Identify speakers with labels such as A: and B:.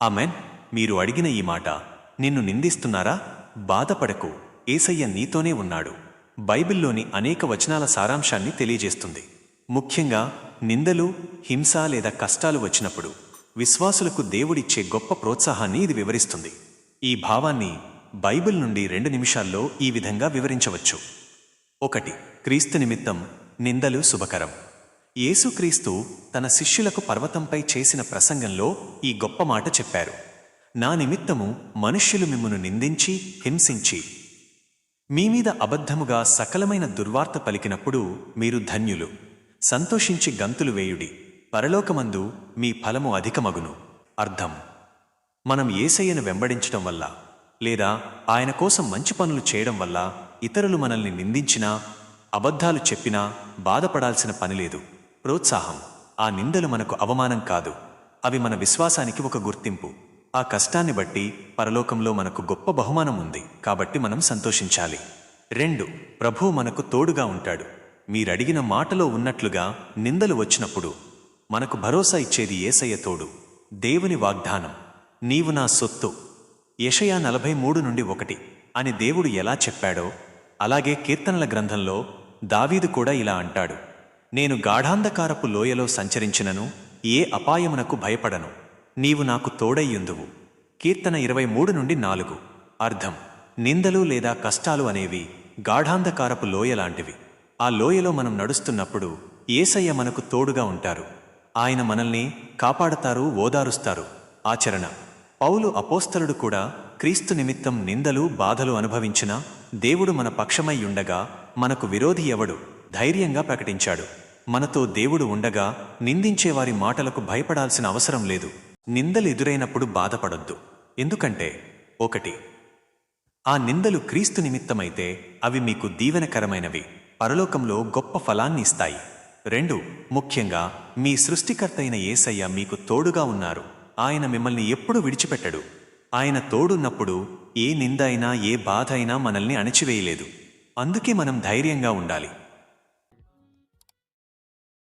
A: Amen. మీరు అడిగిన ఈ మాట, నిన్ను నిందిస్తున్నారా? బాధపడకు, యేసయ్య నీతోనే ఉన్నాడు, బైబిల్లోని అనేక వచనాల సారాంశాన్ని తెలియజేస్తుంది. ముఖ్యంగా నిందలు, హింస లేదా కష్టాలు వచ్చినప్పుడు విశ్వాసులకు దేవుడిచ్చే గొప్ప ప్రోత్సాహాన్ని ఇది వివరిస్తుంది. ఈ భావాన్ని బైబిల్ నుండి 2 నిమిషాల్లో ఈ విధంగా వివరించవచ్చు. 1. క్రీస్తు నిమిత్తం నిందలు శుభకరం. యేసుక్రీస్తు తన శిష్యులకు పర్వతంపై చేసిన ప్రసంగంలో ఈ గొప్ప మాట చెప్పారు. నా నిమిత్తము మనుష్యులు మిమ్మును నిందించి, హింసించి, మీమీద అబద్ధముగా సకలమైన దుర్వార్త పలికినప్పుడు మీరు ధన్యులు. సంతోషించి గంతులు వేయుడి, పరలోకమందు మీ ఫలము అధికమగును. అర్థం: మనం యేసయ్యను వెంబడించడం వల్ల లేదా ఆయన కోసం మంచి పనులు చేయడం వల్ల ఇతరులు మనల్ని నిందించినా, అబద్ధాలు చెప్పినా బాధపడాల్సిన పనిలేదు. ప్రోత్సాహం. ఆ నిందలు మనకు అవమానం కాదు, అవి మన విశ్వాసానికి ఒక గుర్తింపు. ఆ కష్టాన్ని బట్టి పరలోకంలో మనకు గొప్ప బహుమానం ఉంది, కాబట్టి మనం సంతోషించాలి. 2. ప్రభువు మనకు తోడుగా ఉంటాడు. మీరడిగిన మాటలో ఉన్నట్లుగా నిందలు వచ్చినప్పుడు మనకు భరోసా ఇచ్చేది యేసయ్య తోడు. దేవుని వాగ్దానం, నీవు నా సొత్తు. యెషయా 43:1 అని దేవుడు ఎలా చెప్పాడో అలాగే కీర్తనల గ్రంథంలో దావీదు కూడా ఇలా అంటాడు, నేను గాఢాంధకారపు లోయలో సంచరించినను ఏ అపాయమునకు భయపడను, నీవు నాకు తోడయ్యుందువు. కీర్తన 23:4. అర్థం: నిందలు లేదా కష్టాలు అనేవి గాఢాంధకారపు లోయలాంటివి. ఆ లోయలో మనం నడుస్తున్నప్పుడు యేసయ్య మనకు తోడుగా ఉంటారు. ఆయన మనల్ని కాపాడతారు, ఓదారుస్తారు. ఆచరణ. పౌలు అపోస్తలుడు కూడా క్రీస్తు నిమిత్తం నిందలు, బాధలు అనుభవించినా దేవుడు మన పక్షమై ఉండగా మనకు విరోధి ఎవడు ధైర్యంగా ప్రకటించాడు. మనతో దేవుడు ఉండగా నిందించేవారి మాటలకు భయపడాల్సిన అవసరం లేదు. నిందలు ఎదురైనప్పుడు బాధపడొద్దు. ఎందుకంటే 1. ఆ నిందలు క్రీస్తు నిమిత్తమైతే అవి మీకు దీవెనకరమైనవి, పరలోకంలో గొప్ప ఫలాన్ని ఇస్తాయి. 2. ముఖ్యంగా మీ సృష్టికర్తైన యేసయ్య మీకు తోడుగా ఉన్నారు. ఆయన మిమ్మల్ని ఎప్పుడూ విడిచిపెట్టడు. ఆయన తోడున్నప్పుడు ఏ నింద అయినా, ఏ బాధ అయినా మనల్ని అణిచివేయలేదు. అందుకే మనం ధైర్యంగా ఉండాలి.